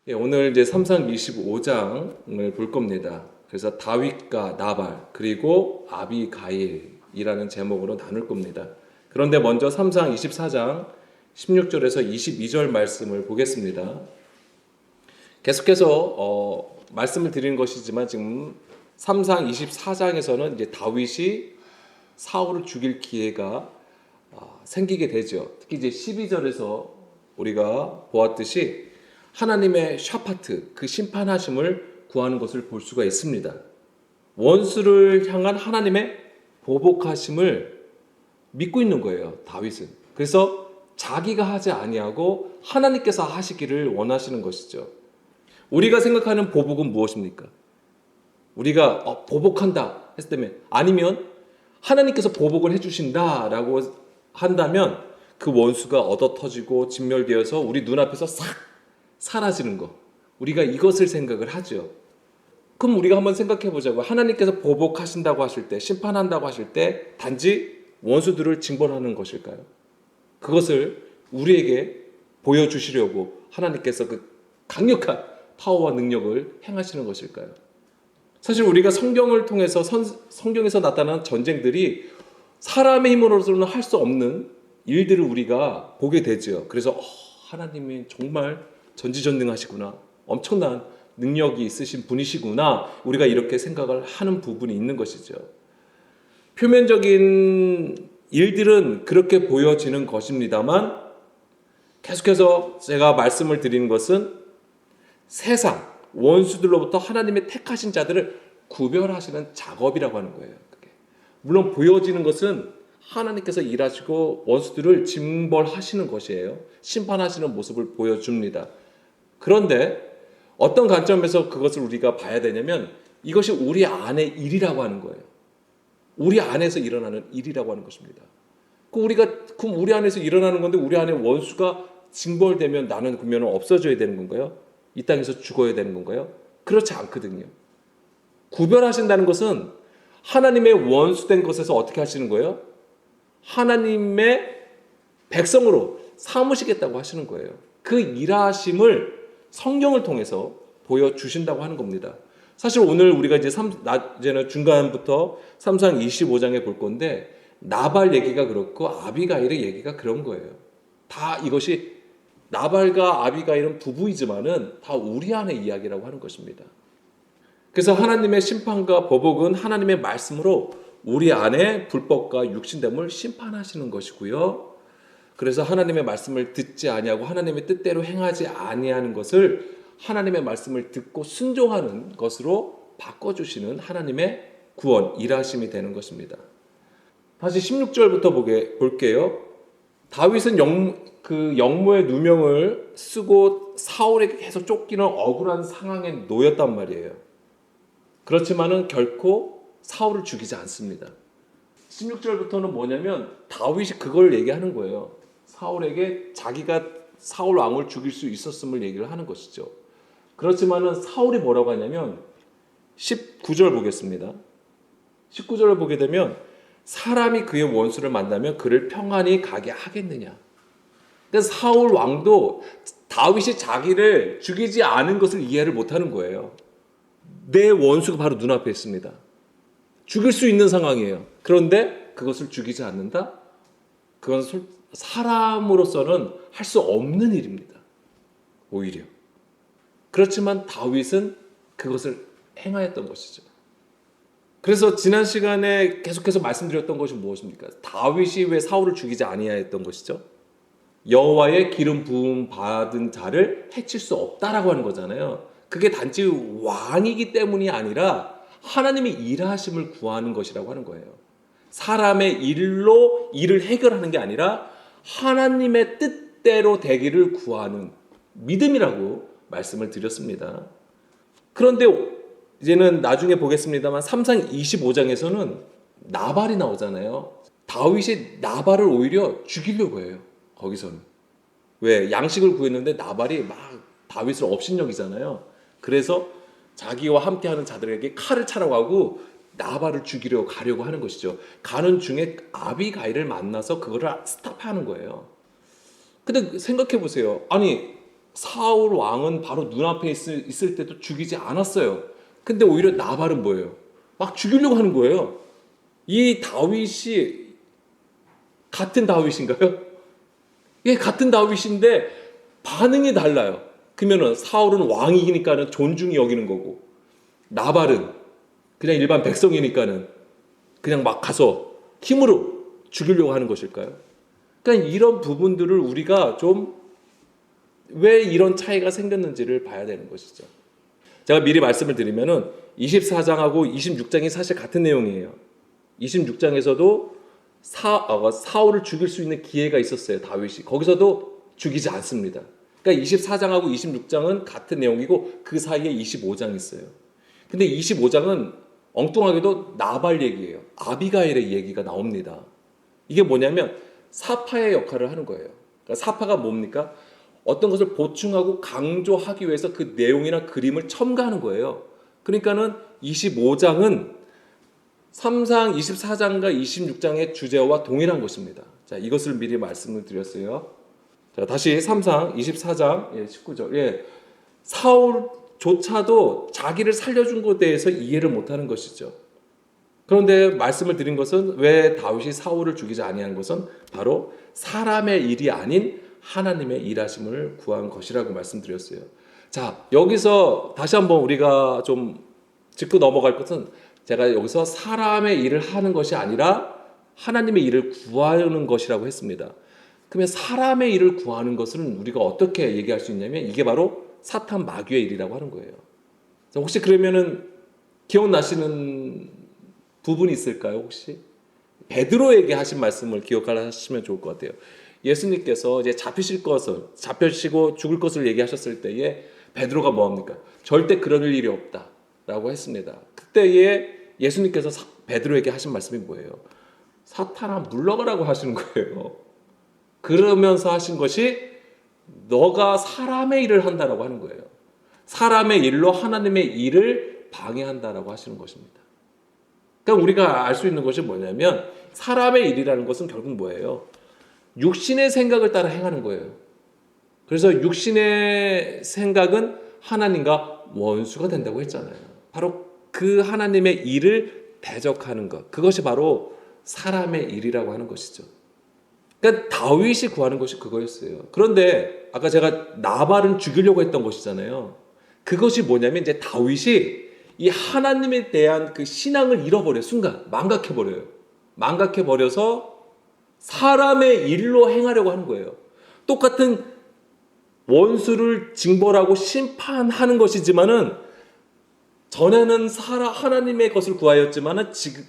예, 오늘 이제 삼상 25장을 볼 겁니다. 그래서 다윗과 나발 그리고 아비가일이라는 제목으로 나눌 겁니다. 그런데 먼저 삼상 24장 16절에서 22절 말씀을 보겠습니다. 계속해서 말씀을 드리는 것이지만 지금 삼상 24장에서는 이제 다윗이 사울을 죽일 기회가 생기게 되죠. 특히 이제 12절에서 우리가 보았듯이 하나님의 샤파트, 그 심판하심을 구하는 것을 볼 수가 있습니다. 원수를 향한 하나님의 보복하심을 믿고 있는 거예요, 다윗은. 그래서 자기가 하지 아니하고 하나님께서 하시기를 원하시는 것이죠. 우리가 생각하는 보복은 무엇입니까? 우리가 보복한다 했을 때면, 아니면 하나님께서 보복을 해주신다라고 한다면 그 원수가 얻어 터지고 진멸되어서 우리 눈앞에서 싹 사라지는 거, 우리가 이것을 생각을 하죠. 그럼 우리가 한번 생각해 보자고. 하나님께서 보복하신다고 하실 때, 심판한다고 하실 때 단지 원수들을 징벌하는 것일까요? 그것을 우리에게 보여주시려고 하나님께서 그 강력한 파워와 능력을 행하시는 것일까요? 사실 우리가 성경을 통해서 성경에서 나타난 전쟁들이 사람의 힘으로서는 할 수 없는 일들을 우리가 보게 되죠. 그래서 하나님이 정말 전지전능하시구나, 엄청난 능력이 있으신 분이시구나, 우리가 이렇게 생각을 하는 부분이 있는 것이죠. 표면적인 일들은 그렇게 보여지는 것입니다만, 계속해서 제가 말씀을 드리는 것은 세상 원수들로부터 하나님의 택하신 자들을 구별하시는 작업이라고 하는 거예요. 그게. 물론 보여지는 것은 하나님께서 일하시고 원수들을 징벌하시는 것이에요. 심판하시는 모습을 보여줍니다. 그런데 어떤 관점에서 그것을 우리가 봐야 되냐면, 이것이 우리 안의 일이라고 하는 거예요. 우리 안에서 일어나는 일이라고 하는 것입니다. 그럼 우리 안에서 일어나는 건데, 우리 안에 원수가 징벌되면 나는 그러면 없어져야 되는 건가요? 이 땅에서 죽어야 되는 건가요? 그렇지 않거든요. 구별하신다는 것은 하나님의 원수된 것에서 어떻게 하시는 거예요? 하나님의 백성으로 삼으시겠다고 하시는 거예요. 그 일하심을 성경을 통해서 보여주신다고 하는 겁니다. 사실 오늘 우리가 이제는 중간부터 삼상 25장에 볼 건데, 나발 얘기가 그렇고 아비가일의 얘기가 그런 거예요. 다 이것이, 나발과 아비가일은 부부이지만은 다 우리 안의 이야기라고 하는 것입니다. 그래서 하나님의 심판과 보복은 하나님의 말씀으로 우리 안에 불법과 육신됨을 심판하시는 것이고요. 그래서 하나님의 말씀을 듣지 아니하고 하나님의 뜻대로 행하지 아니하는 것을 하나님의 말씀을 듣고 순종하는 것으로 바꿔주시는 하나님의 구원, 일하심이 되는 것입니다. 다시 16절부터 볼게요. 다윗은 영모의 누명을 쓰고 사울에게 계속 쫓기는 억울한 상황에 놓였단 말이에요. 그렇지만은 결코 사울을 죽이지 않습니다. 16절부터는 뭐냐면 다윗이 그걸 얘기하는 거예요. 사울에게 자기가 사울 왕을 죽일 수 있었음을 얘기를 하는 것이죠. 그렇지만은 사울이 뭐라고 하냐면 19절 보겠습니다. 19절을 보게 되면, 사람이 그의 원수를 만나면 그를 평안히 가게 하겠느냐. 그래서 사울 왕도 다윗이 자기를 죽이지 않은 것을 이해를 못하는 거예요. 내 원수가 바로 눈앞에 있습니다. 죽일 수 있는 상황이에요. 그런데 그것을 죽이지 않는다? 그건 사람으로서는 할 수 없는 일입니다. 오히려. 그렇지만 다윗은 그것을 행하였던 것이죠. 그래서 지난 시간에 계속해서 말씀드렸던 것이 무엇입니까? 다윗이 왜 사울을 죽이지 아니하였던 것이죠? 여호와의 기름 부음 받은 자를 해칠 수 없다라고 하는 거잖아요. 그게 단지 왕이기 때문이 아니라 하나님의 일하심을 구하는 것이라고 하는 거예요. 사람의 일로 일을 해결하는 게 아니라 하나님의 뜻대로 되기를 구하는 믿음이라고 말씀을 드렸습니다. 그런데 이제는 나중에 보겠습니다만 삼상 25장에서는 나발이 나오잖아요. 다윗이 나발을 오히려 죽이려고 해요. 거기서는. 왜? 양식을 구했는데 나발이 막 다윗을 업신여기잖아요. 그래서 자기와 함께하는 자들에게 칼을 차라고 하고 나발을 죽이려고 가려고 하는 것이죠. 가는 중에 아비가일을 만나서 그거를 스탑하는 거예요. 근데 생각해 보세요. 아니, 사울 왕은 바로 눈앞에 있을 때도 죽이지 않았어요. 근데 오히려 나발은 뭐예요? 막 죽이려고 하는 거예요. 이 다윗이 같은 다윗인가요? 예, 같은 다윗인데 반응이 달라요. 그러면은 사울은 왕이니까는 존중이 여기는 거고, 나발은 그냥 일반 백성이니까는 그냥 막 가서 힘으로 죽이려고 하는 것일까요? 그러니까 이런 부분들을 우리가 좀 왜 이런 차이가 생겼는지를 봐야 되는 것이죠. 제가 미리 말씀을 드리면은 24장하고 26장이 사실 같은 내용이에요. 26장에서도 사울을 죽일 수 있는 기회가 있었어요, 다윗이. 거기서도 죽이지 않습니다. 그러니까 24장하고 26장은 같은 내용이고 그 사이에 25장이 있어요. 근데 25장은 엉뚱하게도 나발 얘기예요. 아비가일의 얘기가 나옵니다. 이게 뭐냐면 사파의 역할을 하는 거예요. 그러니까 사파가 뭡니까? 어떤 것을 보충하고 강조하기 위해서 그 내용이나 그림을 첨가하는 거예요. 그러니까는 25장은 3장, 24장과 26장의 주제와 동일한 것입니다. 자, 이것을 미리 말씀을 드렸어요. 자, 다시 3장, 24장, 19절. 사울조차도 자기를 살려준 것에 대해서 이해를 못하는 것이죠. 그런데 말씀을 드린 것은 왜 다윗이 사울을 죽이지 아니한 것은 바로 사람의 일이 아닌 하나님의 일하심을 구한 것이라고 말씀드렸어요. 자, 여기서 다시 한번 우리가 좀 짚고 넘어갈 것은 제가 여기서 사람의 일을 하는 것이 아니라 하나님의 일을 구하는 것이라고 했습니다. 그러면 사람의 일을 구하는 것은 우리가 어떻게 얘기할 수 있냐면 이게 바로 사탄 마귀의 일이라고 하는 거예요. 혹시 그러면은 기억나시는 부분이 있을까요? 혹시 베드로에게 하신 말씀을 기억하시면 좋을 것 같아요. 예수님께서 이제 잡히시고 죽을 것을 얘기하셨을 때에 베드로가 뭐합니까? 절대 그럴 일이 없다라고 했습니다. 그때에 예수님께서 베드로에게 하신 말씀이 뭐예요? 사탄아 물러가라고 하시는 거예요. 그러면서 하신 것이 너가 사람의 일을 한다라고 하는 거예요. 사람의 일로 하나님의 일을 방해한다라고 하시는 것입니다. 그러니까 우리가 알 수 있는 것이 뭐냐면 사람의 일이라는 것은 결국 뭐예요? 육신의 생각을 따라 행하는 거예요. 그래서 육신의 생각은 하나님과 원수가 된다고 했잖아요. 바로 그 하나님의 일을 대적하는 것, 그것이 바로 사람의 일이라고 하는 것이죠. 그러니까 다윗이 구하는 것이 그거였어요. 그런데 아까 제가 나발은 죽이려고 했던 것이잖아요. 그것이 뭐냐면 이제 다윗이 이 하나님에 대한 그 신앙을 잃어버려요. 순간 망각해버려요. 망각해버려서 사람의 일로 행하려고 하는 거예요. 똑같은 원수를 징벌하고 심판하는 것이지만은 전에는 하나님의 것을 구하였지만은 지금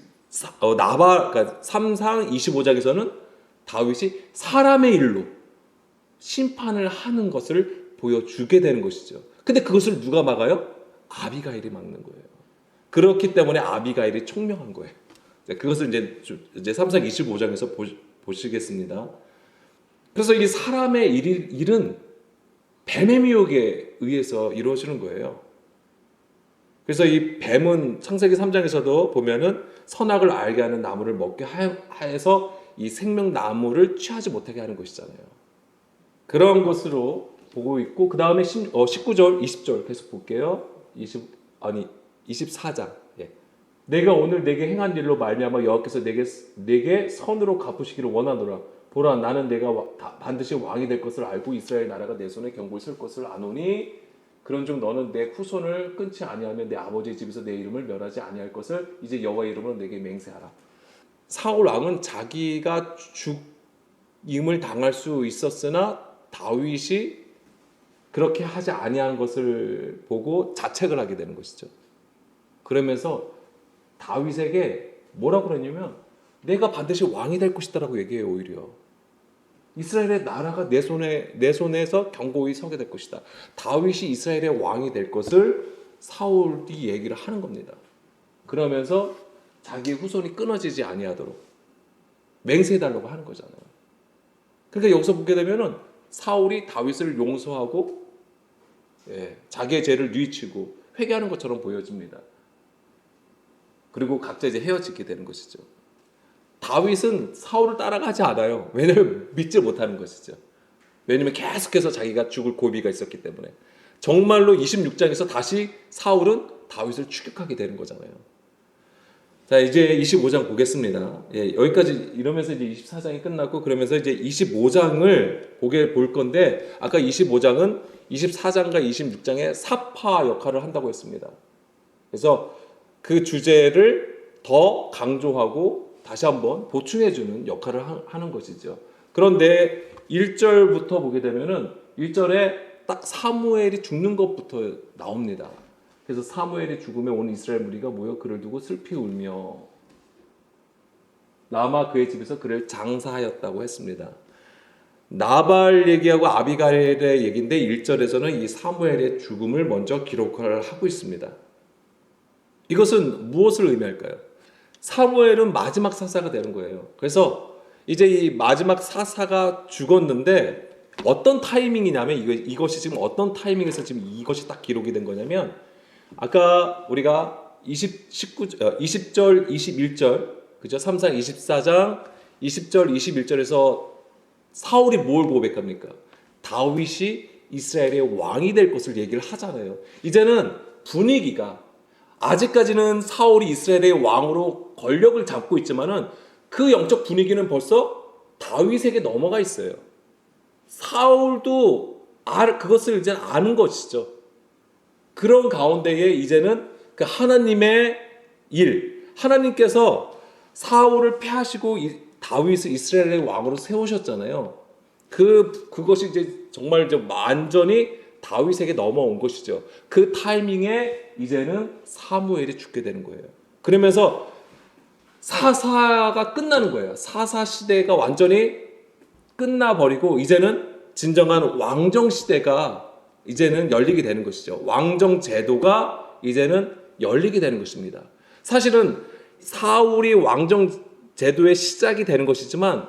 그러니까 3상 25장에서는 다윗이 사람의 일로 심판을 하는 것을 보여주게 되는 것이죠. 근데 그것을 누가 막아요? 아비가일이 막는 거예요. 그렇기 때문에 아비가일이 총명한 거예요. 그것을 이제 3상 25장에서 보시겠습니다. 그래서 이 사람의 일은 뱀의 미혹에 의해서 이루어지는 거예요. 그래서 이 뱀은 창세기 3장에서도 보면은 선악을 알게 하는 나무를 먹게 해서 이 생명나무를 취하지 못하게 하는 것이잖아요. 그런 것으로 보고 있고, 그 다음에 19절, 20절 계속 볼게요. 24장. 내가 오늘 내게 행한 일로 말미암아 여호와께서 내게 선으로 갚으시기를 원하노라. 보라, 나는 내가 반드시 왕이 될 것을 알고 이스라엘 나라가 내 손에 경고에 쓸 것을 아노니 그런즉 너는 내 후손을 끊지 아니하면 내 아버지의 집에서 내 이름을 멸하지 아니할 것을 이제 여호와의 이름으로 내게 맹세하라. 사울 왕은 자기가 죽임을 당할 수 있었으나 다윗이 그렇게 하지 아니한 것을 보고 자책을 하게 되는 것이죠. 그러면서 다윗에게 뭐라고 그러냐면 내가 반드시 왕이 될 것이다라고 얘기해요. 오히려 이스라엘의 나라가 내 손에서 견고히 서게 될 것이다. 다윗이 이스라엘의 왕이 될 것을 사울이 얘기를 하는 겁니다. 그러면서 자기의 후손이 끊어지지 아니하도록 맹세해달라고 하는 거잖아요. 그러니까 여기서 보게 되면은 사울이 다윗을 용서하고 자기의 죄를 뉘우치고 회개하는 것처럼 보여집니다. 그리고 각자 이제 헤어지게 되는 것이죠. 다윗은 사울을 따라가지 않아요. 왜냐하면 믿지 못하는 것이죠. 왜냐면 계속해서 자기가 죽을 고비가 있었기 때문에. 정말로 26장에서 다시 사울은 다윗을 추격하게 되는 거잖아요. 자, 이제 25장 보겠습니다. 예, 여기까지 이러면서 이제 24장이 끝났고, 그러면서 이제 25장을 볼 건데, 아까 25장은 24장과 26장의 사파 역할을 한다고 했습니다. 그래서 그 주제를 더 강조하고 다시 한번 보충해주는 역할을 하는 것이죠. 그런데 1절부터 보게 되면은 1절에 딱 사무엘이 죽는 것부터 나옵니다. 그래서 사무엘이 죽음에 온 이스라엘 무리가 모여 그를 두고 슬피 울며 라마 그의 집에서 그를 장사하였다고 했습니다. 나발 얘기하고 아비가일의 얘기인데 1절에서는 이 사무엘의 죽음을 먼저 기록을 하고 있습니다. 이것은 무엇을 의미할까요? 사무엘은 마지막 사사가 되는 거예요. 그래서 이제 이 마지막 사사가 죽었는데 어떤 타이밍이냐면 이것이 지금 어떤 타이밍에서 지금 이것이 딱 기록이 된 거냐면 아까 우리가 20절, 21절, 그죠? 3장 24장 20절, 21절에서 사울이 뭘 고백합니까? 다윗이 이스라엘의 왕이 될 것을 얘기를 하잖아요. 이제는 분위기가 아직까지는 사울이 이스라엘의 왕으로 권력을 잡고 있지만은 그 영적 분위기는 벌써 다윗에게 넘어가 있어요. 사울도 그것을 이제 아는 것이죠. 그런 가운데에 이제는 그 하나님의 일, 하나님께서 사울을 패하시고 다윗을 이스라엘의 왕으로 세우셨잖아요. 그것이 이제 정말 이제 완전히 다윗에게 넘어온 것이죠. 그 타이밍에 이제는 사무엘이 죽게 되는 거예요. 그러면서 사사가 끝나는 거예요. 사사 시대가 완전히 끝나버리고 이제는 진정한 왕정 시대가 이제는 열리게 되는 것이죠. 왕정 제도가 이제는 열리게 되는 것입니다. 사실은 사울이 왕정 제도의 시작이 되는 것이지만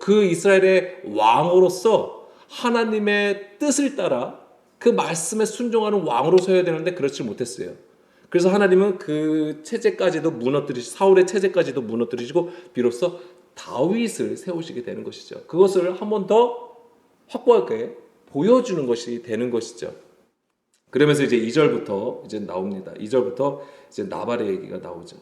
그 이스라엘의 왕으로서 하나님의 뜻을 따라 그 말씀에 순종하는 왕으로 서야 되는데 그렇지 못했어요. 그래서 하나님은 그 체제까지도 사울의 체제까지도 무너뜨리시고 비로소 다윗을 세우시게 되는 것이죠. 그것을 한 번 더 확고하게 보여주는 것이 되는 것이죠. 그러면서 이제 2절부터 이제 나옵니다. 2절부터 이제 나발의 얘기가 나오죠.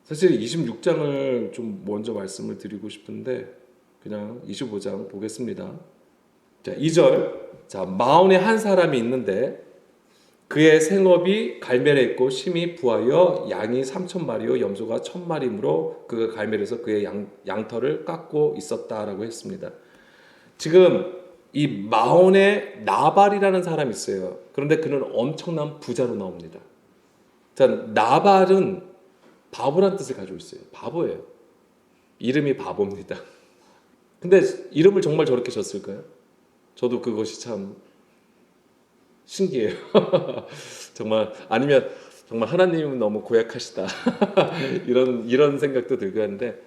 사실 26장을 좀 먼저 말씀을 드리고 싶은데 그냥 25장 보겠습니다. 자, 2절. 자, 마온에 한 사람이 있는데 그의 생업이 갈멜에 있고 심히 부하여 양이 3,000마리요 염소가 1,000마리므로 그가 갈멜에서 그의 양털을 깎고 있었다라고 했습니다. 지금 이 마온에 나발이라는 사람이 있어요. 그런데 그는 엄청난 부자로 나옵니다. 자, 나발은 바보란 뜻을 가지고 있어요. 바보예요. 이름이 바보입니다. 근데 이름을 정말 저렇게 졌을까요? 저도 그것이 참 신기해요. 정말 아니면 정말 하나님은 너무 고약하시다. 이런 생각도 들고 하는데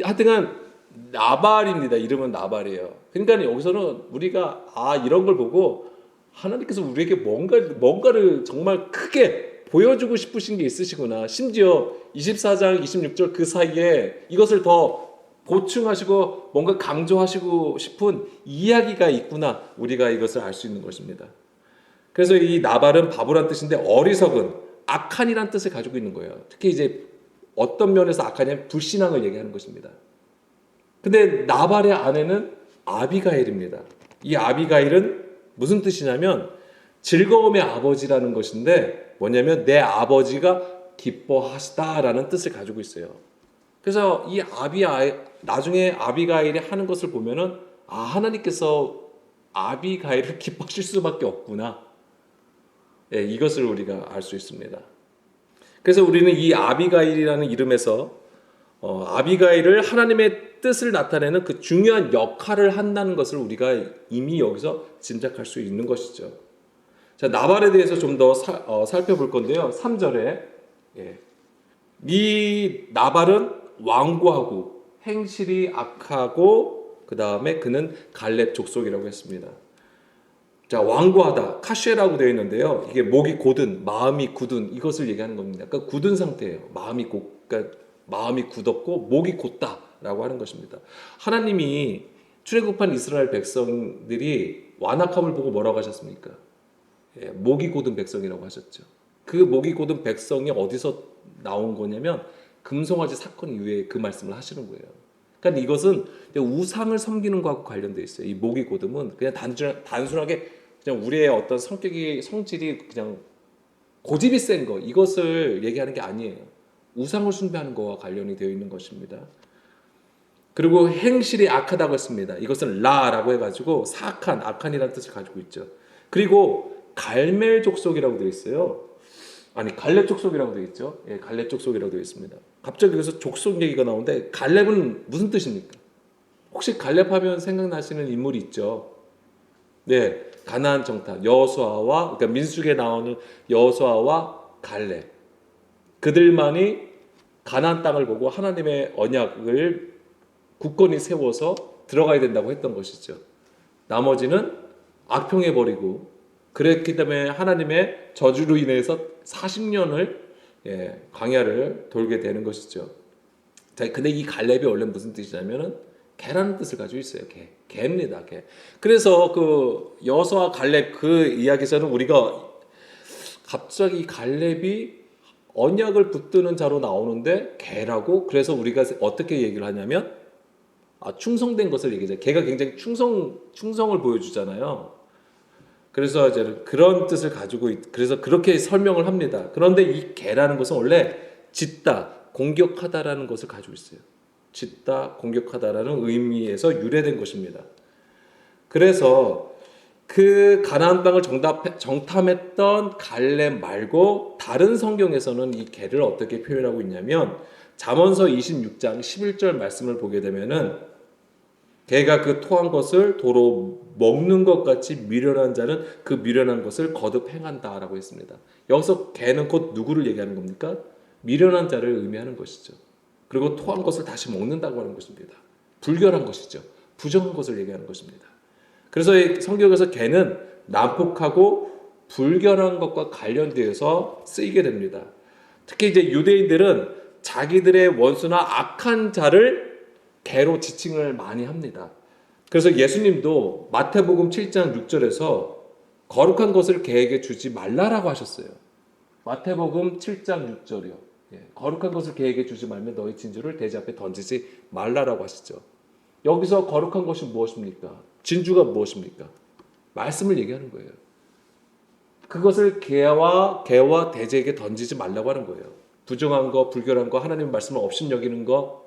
하여튼간 나발입니다. 이름은 나발이에요. 그러니까 여기서는 우리가 이런 걸 보고 하나님께서 우리에게 뭔가를 정말 크게 보여주고 싶으신 게 있으시구나. 심지어 24장 26절 그 사이에 이것을 더 보충하시고 뭔가 강조하시고 싶은 이야기가 있구나. 우리가 이것을 알 수 있는 것입니다. 그래서 이 나발은 바보란 뜻인데 어리석은 악한이란 뜻을 가지고 있는 거예요. 특히 이제 어떤 면에서 악한이냐면 불신앙을 얘기하는 것입니다. 근데 나발의 아내는 아비가일입니다. 이 아비가일은 무슨 뜻이냐면 즐거움의 아버지라는 것인데 뭐냐면 내 아버지가 기뻐하시다라는 뜻을 가지고 있어요. 그래서 이 나중에 아비가일이 하는 것을 보면은 하나님께서 아비가일을 기뻐하실 수밖에 없구나. 예, 이것을 우리가 알 수 있습니다. 그래서 우리는 이 아비가일이라는 이름에서 아비가일을 하나님의 뜻을 나타내는 그 중요한 역할을 한다는 것을 우리가 이미 여기서 짐작할 수 있는 것이죠. 자, 나발에 대해서 좀 더 살펴볼 건데요. 3절에 이 나발은 완고하고 행실이 악하고 그 다음에 그는 갈렙 족속이라고 했습니다. 자, 완고하다, 카쉐라고 되어 있는데요. 이게 목이 곧은, 마음이 굳은 이것을 얘기하는 겁니다. 그러니까 굳은 상태예요. 그러니까 마음이 굳었고 목이 곧다라고 하는 것입니다. 하나님이 출애굽한 이스라엘 백성들이 완악함을 보고 뭐라고 하셨습니까? 예, 목이 고든 백성이라고 하셨죠. 그 목이 고든 백성이 어디서 나온 거냐면 금송아지 사건 이후에 그 말씀을 하시는 거예요. 그러니까 이것은 우상을 섬기는 것하고 관련되어 있어요. 이 목이 고듬은 그냥 단순하게 그냥 우리의 어떤 성질이 그냥 고집이 센 거, 이것을 얘기하는 게 아니에요. 우상을 숭배하는 것과 관련이 되어 있는 것입니다. 그리고 행실이 악하다고 했습니다. 이것은 라라고 해가지고 사악한, 악한이라는 뜻을 가지고 있죠. 그리고 갈멜 족속이라고 되어 있어요. 아니, 갈렙 족속이라고 되어 있죠. 예, 갈렙 족속이라고 되어 있습니다. 갑자기 여기서 족속 얘기가 나오는데 갈렙은 무슨 뜻입니까? 혹시 갈렙 하면 생각나시는 인물이 있죠. 네, 가나안 정탐 여호수아와, 그러니까 민수기에 나오는 여호수아와 갈렙, 그들만이 가나안 땅을 보고 하나님의 언약을 굳건히 세워서 들어가야 된다고 했던 것이죠. 나머지는 악평해 버리고, 그랬기 때문에 하나님의 저주로 인해서 40년을 광야를 돌게 되는 것이죠. 자, 근데 이 갈렙이 원래 무슨 뜻이냐면은 개라는 뜻을 가지고 있어요. 개입니다. 개. 그래서 그 여호수아 갈렙 그 이야기에서는 우리가 갑자기 갈렙이 언약을 붙드는 자로 나오는데 개라고, 그래서 우리가 어떻게 얘기를 하냐면 충성된 것을 얘기하죠. 개가 굉장히 충성을 보여주잖아요. 그래서 이제 그런 뜻을 가지고 그래서 그렇게 설명을 합니다. 그런데 이 개라는 것은 원래 짖다, 공격하다라는 것을 가지고 있어요. 짖다, 공격하다라는 의미에서 유래된 것입니다. 그래서 그 가나안 땅을 정탐했던 갈렙 말고 다른 성경에서는 이 개를 어떻게 표현하고 있냐면 잠언서 26장 11절 말씀을 보게 되면은 개가 그 토한 것을 도로 먹는 것 같이 미련한 자는 그 미련한 것을 거듭 행한다라고 했습니다. 여기서 개는 곧 누구를 얘기하는 겁니까? 미련한 자를 의미하는 것이죠. 그리고 토한 것을 다시 먹는다고 하는 것입니다. 불결한 것이죠. 부정한 것을 얘기하는 것입니다. 그래서 성경에서 개는 난폭하고 불결한 것과 관련되어서 쓰이게 됩니다. 특히 이제 유대인들은 자기들의 원수나 악한 자를 개로 지칭을 많이 합니다. 그래서 예수님도 마태복음 7장 6절에서 거룩한 것을 개에게 주지 말라라고 하셨어요. 마태복음 7장 6절이요. 거룩한 것을 개에게 주지 말면 너희 진주를 돼지 앞에 던지지 말라라고 하시죠. 여기서 거룩한 것이 무엇입니까? 진주가 무엇입니까? 말씀을 얘기하는 거예요. 그것을 개와 돼지에게 던지지 말라고 하는 거예요. 부정한 거, 불결한 거, 하나님의 말씀을 업신여기는 거,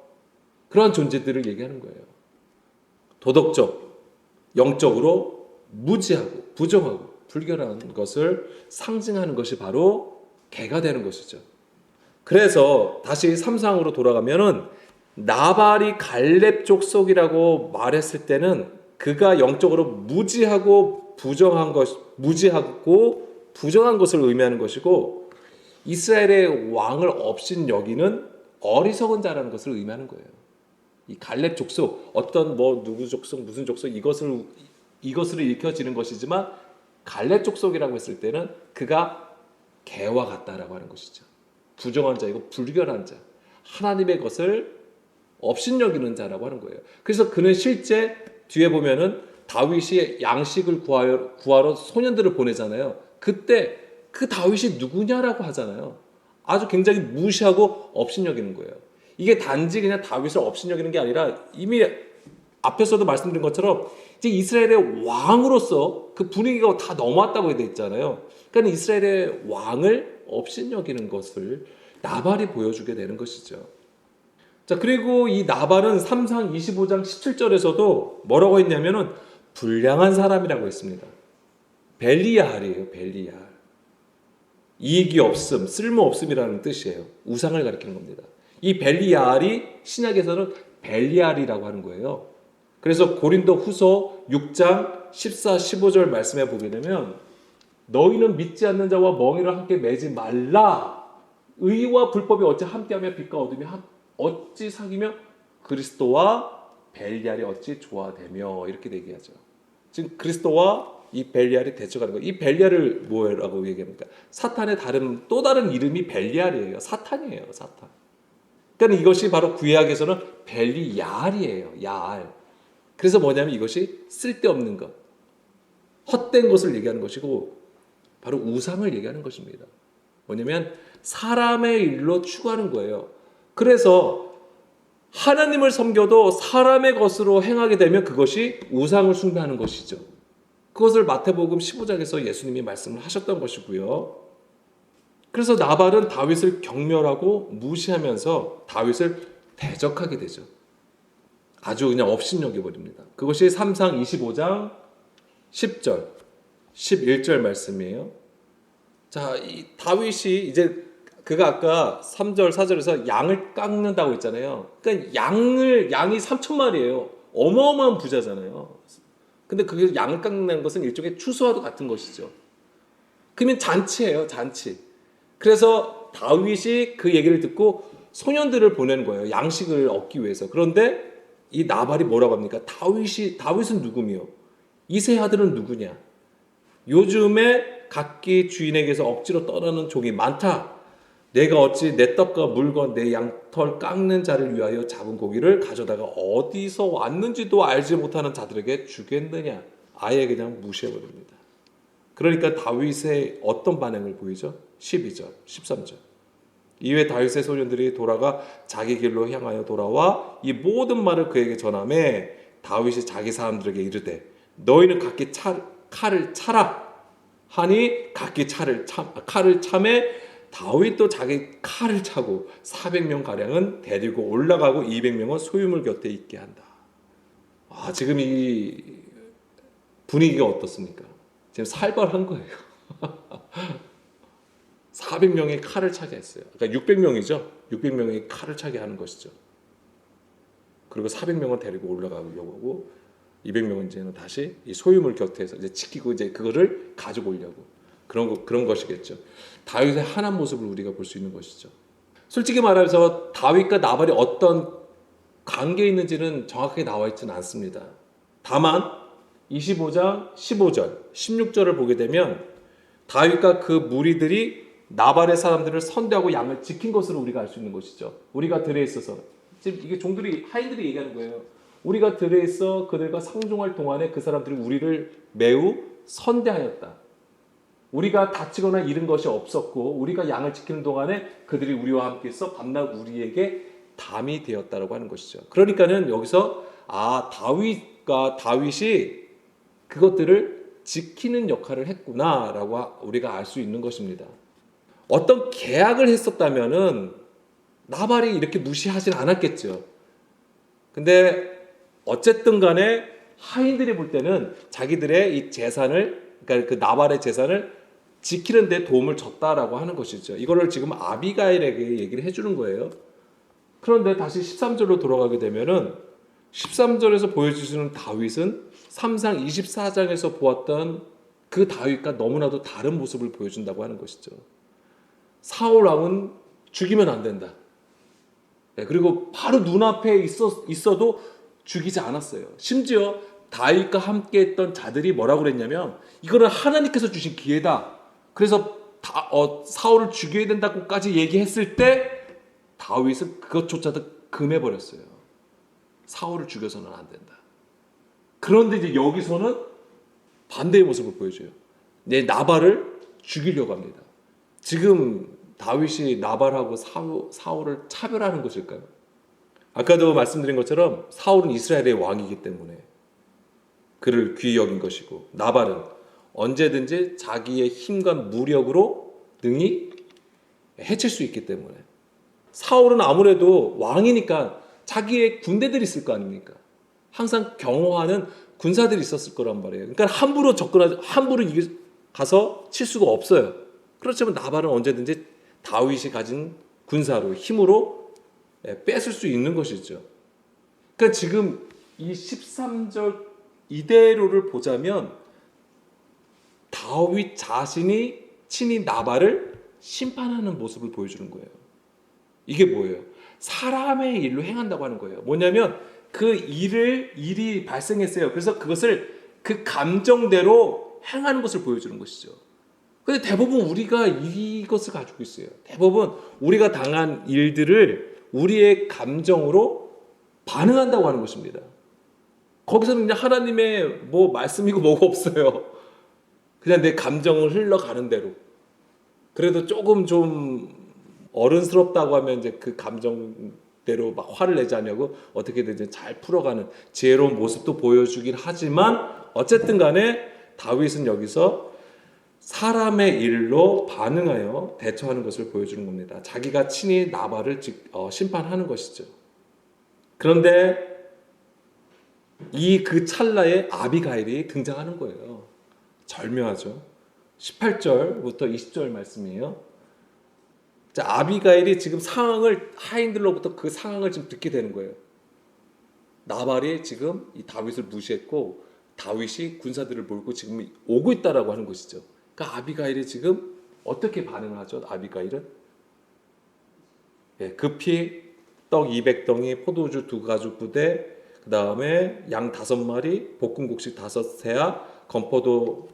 그러한 존재들을 얘기하는 거예요. 도덕적, 영적으로 무지하고 부정하고 불결한 것을 상징하는 것이 바로 개가 되는 것이죠. 그래서 다시 3상으로 돌아가면은 나발이 갈렙 족속이라고 말했을 때는 그가 영적으로 무지하고 부정한 것을 의미하는 것이고, 이스라엘의 왕을 업신여기는 어리석은 자라는 것을 의미하는 거예요. 이 갈렙 족속, 어떤 누구 족속, 무슨 족속, 이것으로 읽혀지는 것이지만 갈렙 족속이라고 했을 때는 그가 개와 같다라고 하는 것이죠. 부정한 자이고 불결한 자, 하나님의 것을 업신여기는 자라고 하는 거예요. 그래서 그는 실제 뒤에 보면은 다윗이 양식을 구하러 소년들을 보내잖아요. 그때 그 다윗이 누구냐라고 하잖아요. 아주 굉장히 무시하고 업신여기는 거예요. 이게 단지 그냥 다윗을 업신여기는 게 아니라 이미 앞에서도 말씀드린 것처럼 이제 이스라엘의 왕으로서 그 분위기가 다 넘어왔다고 되어 있잖아요. 그러니까 이스라엘의 왕을 업신여기는 것을 나발이 보여주게 되는 것이죠. 자, 그리고 이 나발은 3상 25장 17절에서도 뭐라고 했냐면은 불량한 사람이라고 했습니다. 벨리알이에요. 벨리알. 이익이 없음, 쓸모 없음이라는 뜻이에요. 우상을 가리키는 겁니다. 이 벨리알이 신약에서는 벨리알이라고 하는 거예요. 그래서 고린도 후서 6장 14, 15절 말씀에 보게 되면 너희는 믿지 않는 자와 멍에를 함께 매지 말라. 의와 불법이 어찌 함께하며 빛과 어둠이 어찌 사귀며 그리스도와 벨리알이 어찌 조화되며, 이렇게 얘기하죠. 지금 그리스도와 이 벨리알이 대처하는 거예요. 이 벨리알을 뭐라고 얘기합니까? 사탄의 또 다른 이름이 벨리알이에요. 사탄이에요. 사탄. 그러니까 이것이 바로 구약에서는 벨리얄이에요. 야알. 그래서 뭐냐면 이것이 쓸데없는 것, 헛된 것을 얘기하는 것이고 바로 우상을 얘기하는 것입니다. 뭐냐면 사람의 일로 추구하는 거예요. 그래서 하나님을 섬겨도 사람의 것으로 행하게 되면 그것이 우상을 숭배하는 것이죠. 그것을 마태복음 15장에서 예수님이 말씀을 하셨던 것이고요. 그래서 나발은 다윗을 경멸하고 무시하면서 다윗을 대적하게 되죠. 아주 그냥 업신여겨버립니다. 그것이 3상 25장 10절, 11절 말씀이에요. 자, 이 다윗이 이제 그가 아까 3절, 4절에서 양을 깎는다고 했잖아요. 그러니까 양이 3,000마리예요. 어마어마한 부자잖아요. 근데 그 양을 깎는 것은 일종의 추수와도 같은 것이죠. 그러면 잔치예요, 잔치. 그래서 다윗이 그 얘기를 듣고 소년들을 보내는 거예요. 양식을 얻기 위해서. 그런데 이 나발이 뭐라고 합니까? 다윗은 누구며? 이세 아들은 누구냐? 요즘에 각기 주인에게서 억지로 떠나는 종이 많다. 내가 어찌 내 떡과 물건 내 양털 깎는 자를 위하여 잡은 고기를 가져다가 어디서 왔는지도 알지 못하는 자들에게 주겠느냐. 아예 그냥 무시해버립니다. 그러니까 다윗의 어떤 반응을 보이죠? 12절, 13절. 이후에 다윗의 소년들이 돌아가 자기 길로 향하여 돌아와 이 모든 말을 그에게 전하매 다윗이 자기 사람들에게 이르되 너희는 각기 칼을 차라 하니 각기 칼을 차매 다윗도 자기 칼을 차고 400명 가량은 데리고 올라가고 200명은 소유물 곁에 있게 한다. 지금 이 분위기가 어떻습니까? 지금 살벌한 거예요. 400명이 칼을 차게 했어요. 그러니까 600명이죠. 600명이 칼을 차게 하는 것이죠. 그리고 400명은 데리고 올라가려고 하고 200명은 이제는 다시 이 소유물 곁에서 이제 지키고 이제 그거를 가지고 오려고 그런 것이겠죠. 다윗의 한한 모습을 우리가 볼 수 있는 것이죠. 솔직히 말해서 다윗과 나발이 어떤 관계에 있는지는 정확하게 나와 있지는 않습니다. 다만 25장 15절, 16절을 보게 되면 다윗과 그 무리들이 나발의 사람들을 선대하고 양을 지킨 것으로 우리가 알 수 있는 것이죠. 우리가 들에 있어서 지금 이게 하인들이 얘기하는 거예요. 우리가 들에 있어 그들과 상종할 동안에 그 사람들이 우리를 매우 선대하였다. 우리가 다치거나 잃은 것이 없었고 우리가 양을 지키는 동안에 그들이 우리와 함께 있어 밤낮 우리에게 담이 되었다라고 하는 것이죠. 그러니까는 여기서 다윗이 그것들을 지키는 역할을 했구나라고 우리가 알 수 있는 것입니다. 어떤 계약을 했었다면은 나발이 이렇게 무시하진 않았겠죠. 근데 어쨌든 간에 하인들이 볼 때는 자기들의 이 재산을, 그러니까 그 나발의 재산을 지키는 데 도움을 줬다라고 하는 것이죠. 이거를 지금 아비가일에게 얘기를 해주는 거예요. 그런데 다시 13절로 돌아가게 되면은 13절에서 보여주시는 다윗은 3상 24장에서 보았던 그 다윗과 너무나도 다른 모습을 보여준다고 하는 것이죠. 사울 왕은 죽이면 안 된다. 그리고 바로 눈앞에 있어도 죽이지 않았어요. 심지어 다윗과 함께 했던 자들이 뭐라고 그랬냐면 이거는 하나님께서 주신 기회다. 그래서 사울을 죽여야 된다고까지 얘기했을 때 다윗은 그것조차도 금해버렸어요. 사울을 죽여서는 안 된다. 그런데 이제 여기서는 반대의 모습을 보여줘요. 나발을 죽이려고 합니다. 지금 다윗이 나발하고 사울을 차별하는 것일까요? 아까도 말씀드린 것처럼 사울은 이스라엘의 왕이기 때문에 그를 귀히 여긴 것이고 나발은 언제든지 자기의 힘과 무력으로 능히 해칠 수 있기 때문에 사울은 아무래도 왕이니까 자기의 군대들이 있을 거 아닙니까? 항상 경호하는 군사들이 있었을 거란 말이에요. 그러니까 함부로 가서 칠 수가 없어요. 그렇지만 나발은 언제든지 다윗이 가진 군사로 힘으로 뺏을 수 있는 것이죠. 그러니까 지금 이 13절 이대로를 보자면 다윗 자신이 친히 나발을 심판하는 모습을 보여주는 거예요. 이게 뭐예요? 사람의 일로 행한다고 하는 거예요. 뭐냐면 그 일이 발생했어요. 그래서 그것을 그 감정대로 행하는 것을 보여주는 것이죠. 근데 대부분 우리가 이것을 가지고 있어요. 대부분 우리가 당한 일들을 우리의 감정으로 반응한다고 하는 것입니다. 거기서는 그냥 하나님의 뭐 말씀이고 뭐가 없어요. 그냥 내 감정을 흘러가는 대로. 그래도 조금 좀 어른스럽다고 하면 이제 그 감정대로 막 화를 내지 않냐고 어떻게든 이제 잘 풀어가는 지혜로운 모습도 보여주긴 하지만 어쨌든 간에 다윗은 여기서 사람의 일로 반응하여 대처하는 것을 보여주는 겁니다. 자기가 친히 나발을 심판하는 것이죠. 그런데 그 찰나에 아비가일이 등장하는 거예요. 절묘하죠. 18절부터 20절 말씀이에요. 자, 아비가일이 지금 하인들로부터 그 상황을 지금 듣게 되는 거예요. 나발이 지금 이 다윗을 무시했고 다윗이 군사들을 몰고 지금 오고 있다라고 하는 것이죠. 그러니까 아비가일이 지금 어떻게 반응을 하죠? 아비가일은 급히 떡 200덩이, 포도주 2가죽 부대, 그 다음에 양 5마리, 볶음국식 5세야, 건포도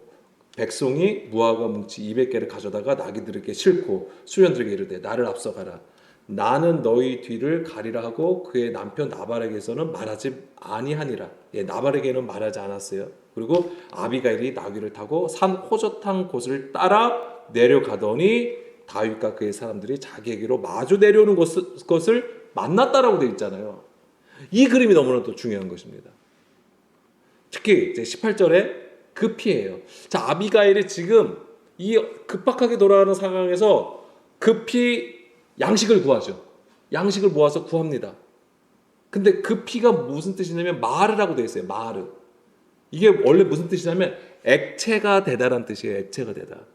100송이, 무화과 뭉치 200개를 가져다가 나귀들에게 싣고 수련들에게 이르되 나를 앞서가라. 나는 너희 뒤를 가리라 하고 그의 남편 나발에게서는 말하지 아니하니라. 나발에게는 말하지 않았어요. 그리고 아비가일이 나귀를 타고 산 호젓한 곳을 따라 내려가더니 다윗과 그의 사람들이 자기에게로 마주 내려오는 것을 만났다라고 되어 있잖아요. 이 그림이 너무나도 중요한 것입니다. 특히 이제 18절에 급히예요. 자, 아비가일이 지금 이 급박하게 돌아가는 상황에서 급히 양식을 구하죠. 양식을 모아서 구합니다. 근데 급히가 무슨 뜻이냐면 마르라고 되어 있어요. 마르. 이게 원래 무슨 뜻이냐면 액체가 되다라는 뜻이에요. 액체가 되다.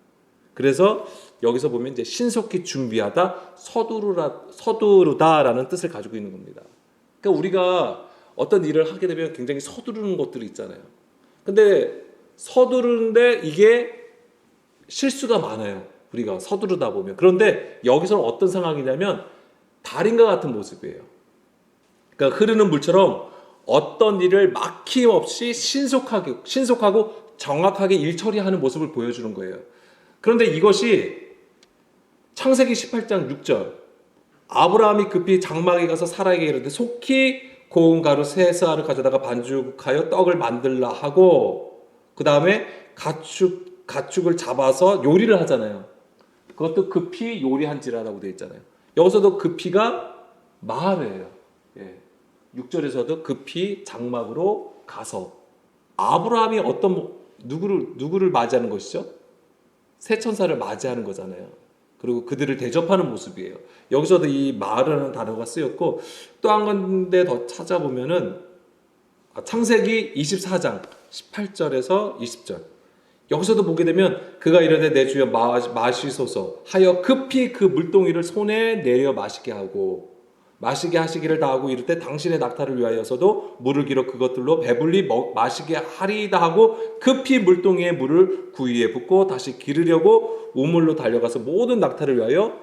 그래서 여기서 보면 이제 신속히 준비하다, 서두르다라는 뜻을 가지고 있는 겁니다. 그러니까 우리가 어떤 일을 하게 되면 굉장히 서두르는 것들이 있잖아요. 근데 서두르는데 이게 실수가 많아요. 우리가 서두르다 보면. 그런데 여기서는 어떤 상황이냐면 달인과 같은 모습이에요. 그러니까 흐르는 물처럼 어떤 일을 막힘없이 신속하고 정확하게 일 처리하는 모습을 보여주는 거예요. 그런데 이것이 창세기 18장 6절 아브라함이 급히 장막에 가서 사라에게 이르되 속히 고운 가루 세 쌀을 가져다가 반죽하여 떡을 만들라 하고 그 다음에 가축을 잡아서 요리를 하잖아요. 그것도 급히 요리한지라라고 되어 있잖아요. 여기서도 급히가 마을이에요. 6절에서도 급히 장막으로 가서 아브라함이 누구를 맞이하는 것이죠? 새 천사를 맞이하는 거잖아요. 그리고 그들을 대접하는 모습이에요. 여기서도 이 마을이라는 단어가 쓰였고 또 한 군데 더 찾아보면은 창세기 24장 18절에서 20절 여기서도 보게 되면 그가 이르되 내 주여 마시소서 하여 급히 그 물동이를 손에 내려 마시게 하시기를 다하고 이르되 당신의 낙타를 위하여서도 물을 길어 그것들로 배불리 마시게 하리이다 하고 급히 물동이에 물을 구유에 붓고 다시 기르려고 우물로 달려가서 모든 낙타를 위하여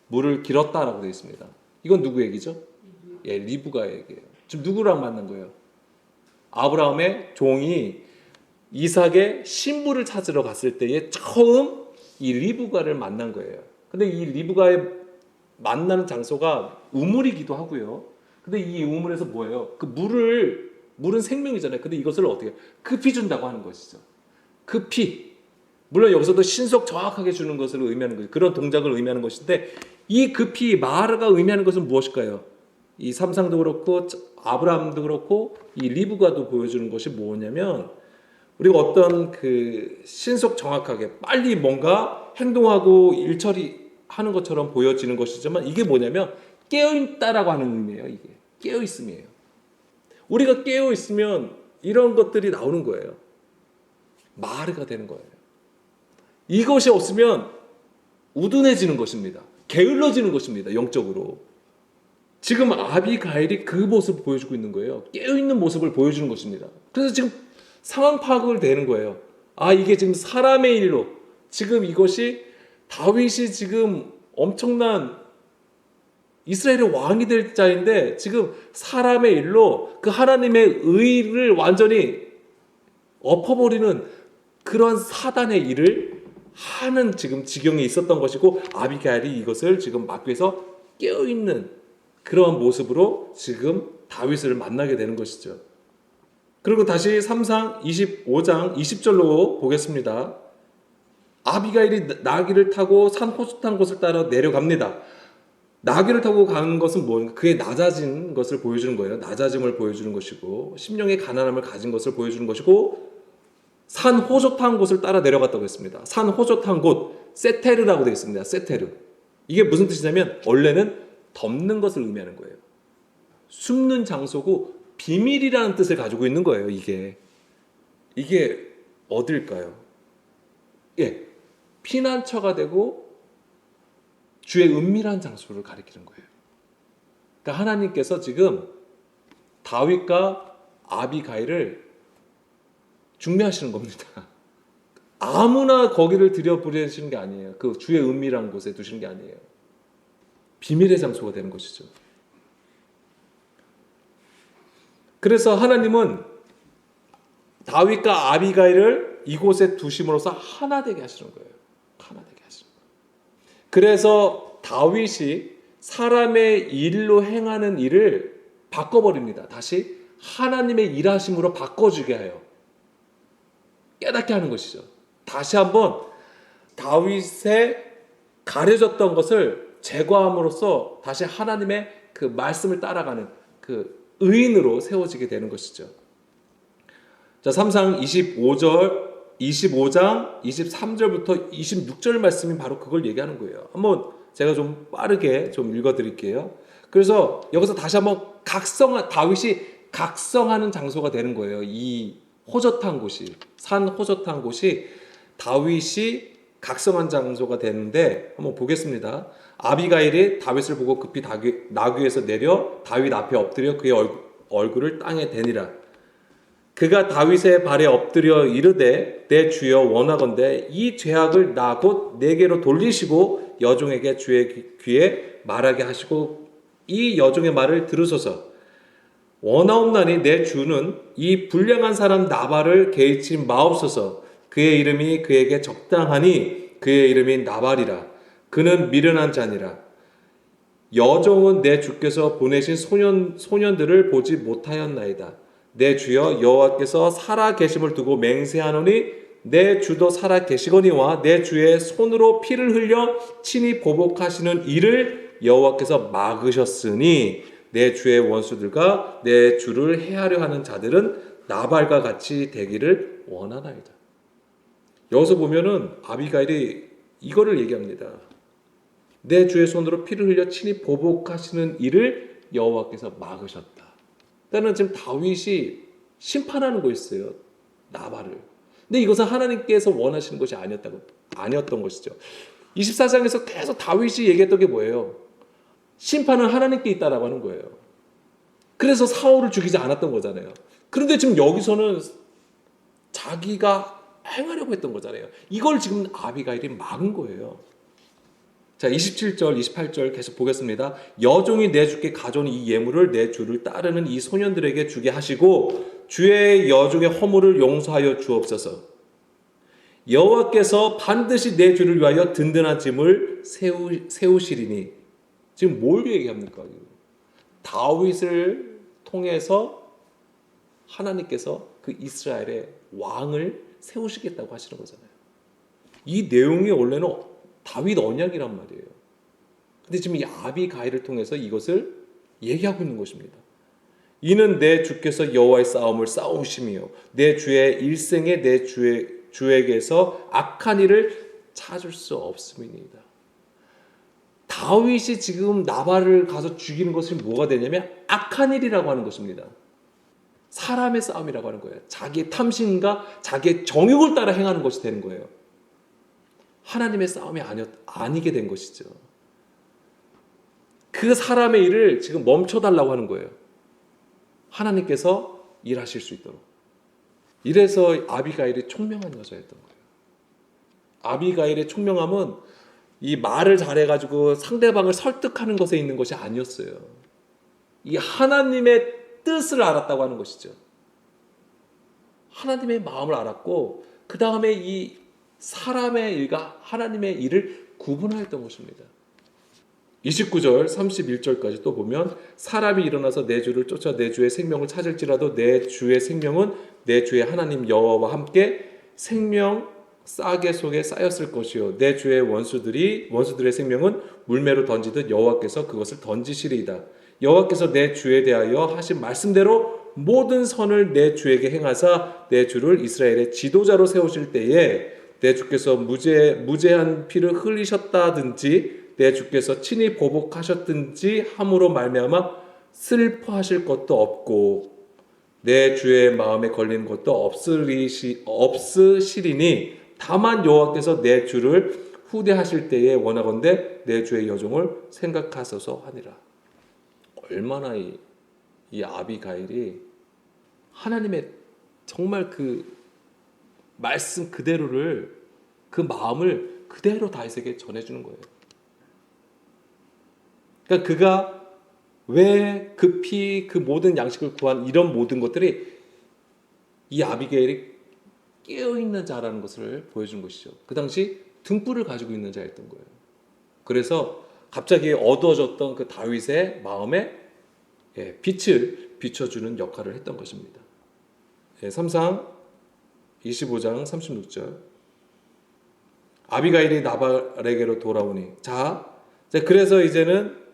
물을 길었다라고 되어 있습니다. 이건 누구 얘기죠? 리브가 얘기예요. 지금 누구랑 만난 거예요? 아브라함의 종이 이삭의 신부를 찾으러 갔을 때에 처음 이 리브가를 만난 거예요. 근데 이 리브가의 만나는 장소가 우물이기도 하고요. 근데 이 우물에서 뭐예요? 물은 생명이잖아요. 근데 이것을 어떻게 급히 준다고 하는 것이죠. 급히. 물론 여기서도 신속 정확하게 주는 것을 의미하는 거예요. 그런 동작을 의미하는 것인데 이 급히 마르가 의미하는 것은 무엇일까요? 이 삼상도 그렇고 아브라함도 그렇고 이 리브가도 보여주는 것이 뭐냐면 우리가 어떤 그 신속 정확하게 빨리 뭔가 행동하고 일처리하는 것처럼 보여지는 것이지만 이게 뭐냐면 깨어있다라고 하는 의미예요. 이게 깨어있음이에요. 우리가 깨어있으면 이런 것들이 나오는 거예요. 마르가 되는 거예요. 이것이 없으면 우둔해지는 것입니다. 게을러지는 것입니다. 영적으로. 지금 아비가일이 그 모습을 보여주고 있는 거예요. 깨어있는 모습을 보여주는 것입니다. 그래서 지금 상황 파악을 되는 거예요. 이게 지금 사람의 일로 지금 이것이 다윗이 지금 엄청난 이스라엘의 왕이 될 자인데 지금 사람의 일로 그 하나님의 의를 완전히 엎어버리는 그런 사단의 일을 하는 지금 지경에 있었던 것이고 아비가일이 이것을 지금 막기 위해서 깨어있는 그런 모습으로 지금 다윗을 만나게 되는 것이죠. 그리고 다시 3상 25장 20절로 보겠습니다. 아비가일이 나귀를 타고 산 호숫한 곳을 따라 내려갑니다. 나귀를 타고 가는 것은 뭔가 그의 낮아진 것을 보여주는 거예요. 낮아짐을 보여주는 것이고 심령의 가난함을 가진 것을 보여주는 것이고 산 호젓한 곳을 따라 내려갔다고 했습니다. 산 호젓한 곳 세테르라고 되어 있습니다. 세테르. 이게 무슨 뜻이냐면 원래는 덮는 것을 의미하는 거예요. 숨는 장소고 비밀이라는 뜻을 가지고 있는 거예요. 이게 어딜까요? 예, 피난처가 되고 주의 은밀한 장소를 가리키는 거예요. 그러니까 하나님께서 지금 다윗과 아비가일을 중매하시는 겁니다. 아무나 거기를 들여보내시는 게 아니에요. 그 주의 은밀한 곳에 두시는 게 아니에요. 비밀의 장소가 되는 것이죠. 그래서 하나님은 다윗과 아비가일을 이곳에 두심으로써 하나 되게 하시는 거예요. 하나 되게 하시는 거예요. 그래서 다윗이 사람의 일로 행하는 일을 바꿔버립니다. 다시 하나님의 일하심으로 바꿔주게 해요. 깨닫게 하는 것이죠. 다시 한번 다윗의 가려졌던 것을 제거함으로써 다시 하나님의 그 말씀을 따라가는 그 의인으로 세워지게 되는 것이죠. 자, 3상 25장 23절부터 26절 말씀이 바로 그걸 얘기하는 거예요. 한번 제가 좀 빠르게 좀 읽어드릴게요. 그래서 여기서 다시 한번 다윗이 각성하는 장소가 되는 거예요. 이 호젓한 곳이, 산 호젓한 곳이 다윗이 각성한 장소가 되는데 한번 보겠습니다. 아비가일이 다윗을 보고 급히 나귀에서 내려 다윗 앞에 엎드려 그의 얼굴을 땅에 대니라. 그가 다윗의 발에 엎드려 이르되 내 주여 원하건대 이 죄악을 나 곧 내게로 돌리시고 여종에게 주의 귀에 말하게 하시고 이 여종의 말을 들으소서. 원하옵나니 내 주는 이 불량한 사람 나발을 개의치 마옵소서. 그의 이름이 그에게 적당하니 그의 이름이 나발이라. 그는 미련한 자니라. 여종은 내 주께서 보내신 소년들을 보지 못하였나이다. 내 주여 여호와께서 살아 계심을 두고 맹세하노니 내 주도 살아 계시거니와 내 주의 손으로 피를 흘려 친히 보복하시는 이를 여호와께서 막으셨으니 내 주의 원수들과 내 주를 해하려 하는 자들은 나발과 같이 되기를 원하나이다. 여기서 보면은 아비가일이 이거를 얘기합니다. 내 주의 손으로 피를 흘려 친히 보복하시는 이를 여호와께서 막으셨다. 그러니까 지금 다윗이 심판하는 거였어요. 나발을. 근데 이것은 하나님께서 원하시는 것이 아니었던 것이죠. 24장에서 계속 다윗이 얘기했던 게 뭐예요? 심판은 하나님께 있다라고 하는 거예요. 그래서 사울을 죽이지 않았던 거잖아요. 그런데 지금 여기서는 자기가 행하려고 했던 거잖아요. 이걸 지금 아비가일이 막은 거예요. 자, 27절, 28절 계속 보겠습니다. 여종이 내 주께 가져온 이 예물을 내 주를 따르는 이 소년들에게 주게 하시고 주의 여종의 허물을 용서하여 주옵소서. 여호와께서 반드시 내 주를 위하여 든든한 짐을 세우시리니. 지금 뭘 얘기합니까? 다윗을 통해서 하나님께서 그 이스라엘의 왕을 세우시겠다고 하시는 거잖아요. 이 내용이 원래는 다윗 언약이란 말이에요. 근데 지금 이 아비가일을 통해서 이것을 얘기하고 있는 것입니다. 이는 내 주께서 여호와의 싸움을 싸우심이요 내 주의 일생에 내 주에게서 악한 일을 찾을 수 없음이니이다. 다윗이 지금 나발을 가서 죽이는 것이 뭐가 되냐면 악한 일이라고 하는 것입니다. 사람의 싸움이라고 하는 거예요. 자기의 탐심과 자기의 정욕을 따라 행하는 것이 되는 거예요. 하나님의 싸움이 아니게 된 것이죠. 그 사람의 일을 지금 멈춰달라고 하는 거예요. 하나님께서 일하실 수 있도록. 이래서 아비가일이 총명한 여자였던 거예요. 아비가일의 총명함은 이 말을 잘해가지고 상대방을 설득하는 것에 있는 것이 아니었어요. 이 하나님의 뜻을 알았다고 하는 것이죠. 하나님의 마음을 알았고 그 다음에 이 사람의 일과 하나님의 일을 구분하였던 것입니다. 29절 31절까지 또 보면 사람이 일어나서 내 주를 쫓아 내 주의 생명을 찾을지라도 내 주의 생명은 내 주의 하나님 여호와와 함께 생명 싸개 속에 쌓였을 것이요 내 주의 원수들의 생명은 물매로 던지듯 여호와께서 그것을 던지시리이다. 여호와께서 내 주에 대하여 하신 말씀대로 모든 선을 내 주에게 행하사 내 주를 이스라엘의 지도자로 세우실 때에 내 주께서 무죄한 피를 흘리셨다든지 내 주께서 친히 보복하셨든지 함으로 말미암아 슬퍼하실 것도 없고 내 주의 마음에 걸리는 것도 없으시리니 다만 여호와께서 내 주를 후대하실 때에 원하건대 내 주의 여종을 생각하소서 하니라. 얼마나 이 아비가일이 하나님의 정말 그 말씀 그대로를 그 마음을 그대로 다윗에게 전해주는 거예요. 그러니까 그가 왜 급히 그 모든 양식을 구한 이런 모든 것들이 이 아비게일이 깨어있는 자라는 것을 보여준 것이죠. 그 당시 등불을 가지고 있는 자였던 거예요. 그래서 갑자기 어두워졌던 그 다윗의 마음에 빛을 비춰주는 역할을 했던 것입니다. 3상 25장 36절 아비가일이 나발에게로 돌아오니 자 그래서 이제는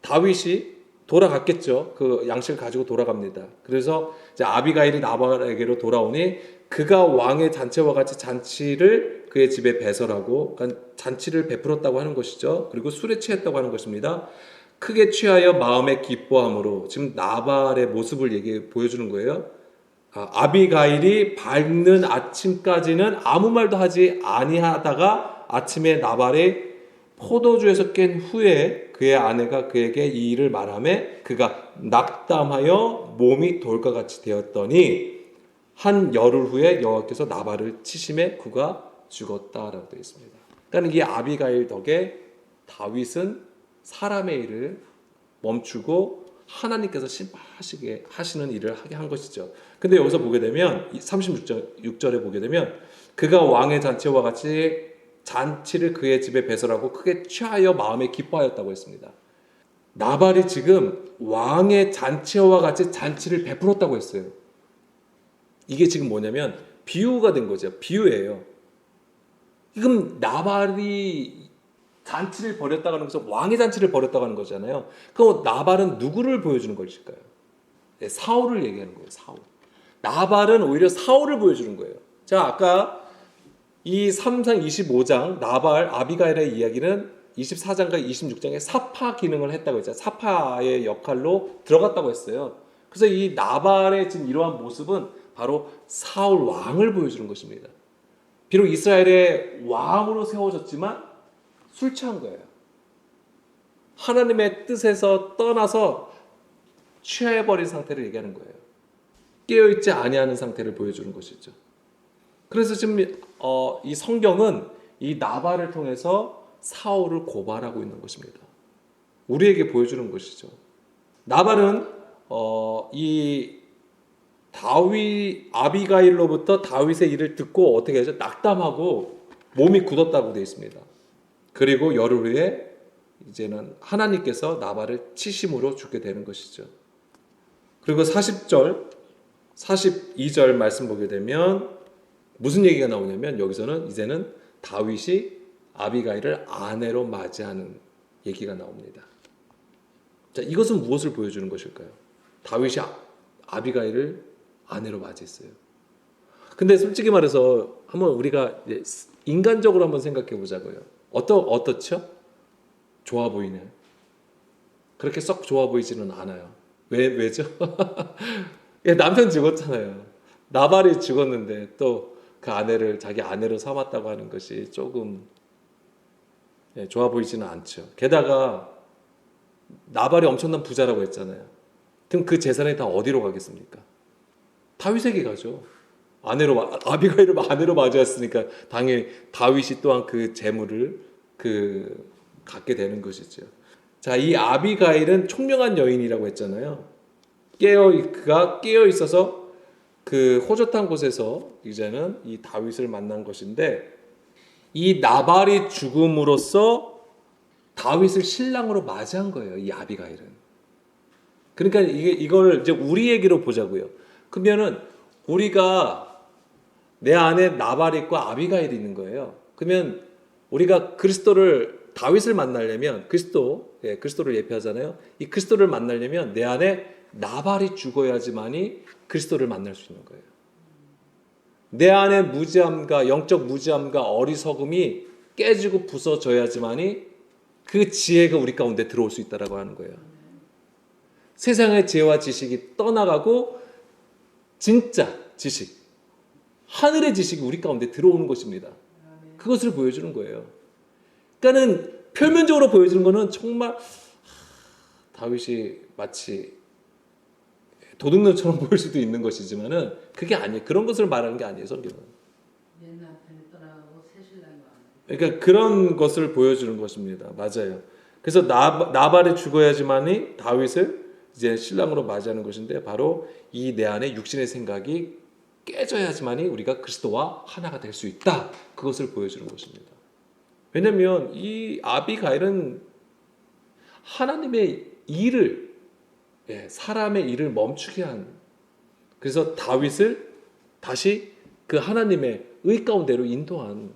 다윗이 돌아갔겠죠. 그 양식을 가지고 돌아갑니다. 그래서 이제 아비가일이 나발에게로 돌아오니 그가 왕의 잔치와 같이 잔치를 그의 집에 배설하고 그러니까 잔치를 베풀었다고 하는 것이죠. 그리고 술에 취했다고 하는 것입니다. 크게 취하여 마음에 기뻐함으로 지금 나발의 모습을 보여주는 거예요. 아비가일이 밝는 아침까지는 아무 말도 하지 아니하다가 아침에 나발이 포도주에서 깬 후에 그의 아내가 그에게 이 일을 말하매 그가 낙담하여 몸이 돌과 같이 되었더니 한 열흘 후에 여호와께서 나발을 치심에 그가 죽었다라고 되어 있습니다. 그러니까 이게 아비가일 덕에 다윗은 사람의 일을 멈추고 하나님께서 심판하시게 하시는 일을 하게 한 것이죠. 근데 여기서 보게 되면 36절에 보게 되면 그가 왕의 잔치와 같이 잔치를 그의 집에 배설하고 크게 취하여 마음에 기뻐하였다고 했습니다. 나발이 지금 왕의 잔치와 같이 잔치를 베풀었다고 했어요. 이게 지금 뭐냐면 비유가 된 거죠. 비유예요. 지금 나발이 잔치를 벌였다고 하는 것은 왕의 잔치를 벌였다고 하는 거잖아요. 그럼 나발은 누구를 보여주는 것일까요? 사울을 얘기하는 거예요. 사울. 나발은 오히려 사울을 보여주는 거예요. 자, 아까 이 3상 25장 나발 아비가일의 이야기는 24장과 26장에 사파 기능을 했다고 했잖아요. 사파의 역할로 들어갔다고 했어요. 그래서 이 나발의 지금 이러한 모습은 바로 사울 왕을 보여주는 것입니다. 비록 이스라엘의 왕으로 세워졌지만 술 취한 거예요. 하나님의 뜻에서 떠나서 취해버린 상태를 얘기하는 거예요. 깨어있지 아니하는 상태를 보여주는 것이죠. 그래서 지금 이 성경은 이 나발을 통해서 사울을 고발하고 있는 것입니다. 우리에게 보여주는 것이죠. 나발은 이 다윗 아비가일로부터 다윗의 일을 듣고 어떻게 하죠? 낙담하고 몸이 굳었다고 되어 있습니다. 그리고 열흘 후에 이제는 하나님께서 나발을 치심으로 죽게 되는 것이죠. 그리고 40절, 42절 말씀 보게 되면 무슨 얘기가 나오냐면 여기서는 이제는 다윗이 아비가일을 아내로 맞이하는 얘기가 나옵니다. 자, 이것은 무엇을 보여주는 것일까요? 다윗이 아비가일을 아내로 맞이했어요. 근데 솔직히 말해서 한번 우리가 인간적으로 한번 생각해 보자고요. 어떻죠? 좋아 보이네. 그렇게 썩 좋아 보이지는 않아요. 왜죠? 남편 죽었잖아요. 나발이 죽었는데 또 그 아내를 자기 아내로 삼았다고 하는 것이 조금 좋아 보이지는 않죠. 게다가 나발이 엄청난 부자라고 했잖아요. 그럼 그 재산이 다 어디로 가겠습니까? 다윗에게 가죠. 아비가일을 아내로 맞이했으니까 당연히 다윗이 또한 그 재물을 갖게 되는 것이죠. 자, 이 아비가일은 총명한 여인이라고 했잖아요. 그가 깨어 있어서 그 호젓한 곳에서 이제는 이 다윗을 만난 것인데 이 나발이 죽음으로써 다윗을 신랑으로 맞이한 거예요. 이 아비가일은. 그러니까 이걸 이제 우리 얘기로 보자고요. 그러면은 우리가 내 안에 나발이 있고 아비가일이 있는 거예요. 그러면 우리가 다윗을 만나려면 그리스도를 예표하잖아요. 이 그리스도를 만나려면 내 안에 나발이 죽어야지만이 그리스도를 만날 수 있는 거예요. 내 안에 무지함과 영적 무지함과 어리석음이 깨지고 부서져야지만이 그 지혜가 우리 가운데 들어올 수 있다라고 하는 거예요. 세상의 지혜와 지식이 떠나가고 진짜 지식, 하늘의 지식이 우리 가운데 들어오는 것입니다. 그것을 보여주는 거예요. 그러니까는 표면적으로 보여주는 거는 정말 다윗이 마치 도둑놈처럼 보일 수도 있는 것이지만은 그게 아니에요. 그런 것을 말하는 게 아니에요. 성경은. 옛날 편에 떠나가고 새 신랑이 왔네. 그러니까 그런 것을 보여주는 것입니다. 맞아요. 그래서 나발이 죽어야지만이 다윗을 이제 신랑으로 맞이하는 것인데 바로 이 내 안에 육신의 생각이 깨져야지만이 우리가 그리스도와 하나가 될 수 있다. 그것을 보여주는 것입니다. 왜냐하면 이 아비가일은 하나님의 일을 사람의 일을 멈추게 한 그래서 다윗을 다시 그 하나님의 의 가운데로 인도한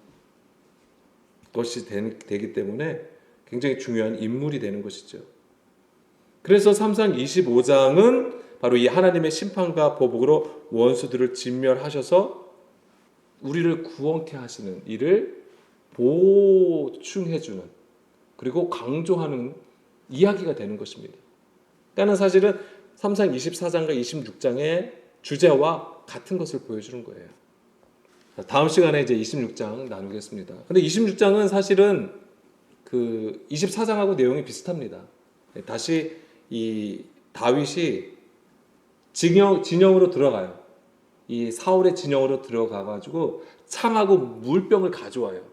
것이 되기 때문에 굉장히 중요한 인물이 되는 것이죠. 그래서 3상 25장은 바로 이 하나님의 심판과 보복으로 원수들을 진멸하셔서 우리를 구원케 하시는 일을 보충해주는 그리고 강조하는 이야기가 되는 것입니다. 그러니까 사실은 3상 24장과 26장의 주제와 같은 것을 보여주는 거예요. 다음 시간에 이제 26장 나누겠습니다. 근데 26장은 사실은 그 24장하고 내용이 비슷합니다. 다시 이 다윗이 진영으로 들어가요. 이 사울의 진영으로 들어가가지고 창하고 물병을 가져와요.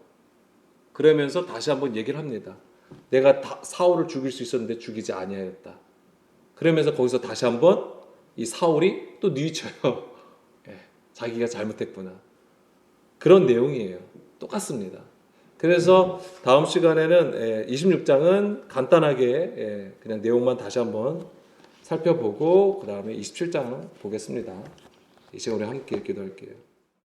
그러면서 다시 한번 얘기를 합니다. 내가 사울을 죽일 수 있었는데 죽이지 아니하였다. 그러면서 거기서 다시 한번 이 사울이 또 뉘우쳐요. 자기가 잘못했구나. 그런 내용이에요. 똑같습니다. 그래서 다음 시간에는 26장은 간단하게 그냥 내용만 다시 한번 살펴보고 그 다음에 27장 보겠습니다. 이 시간에 함께 기도할게요.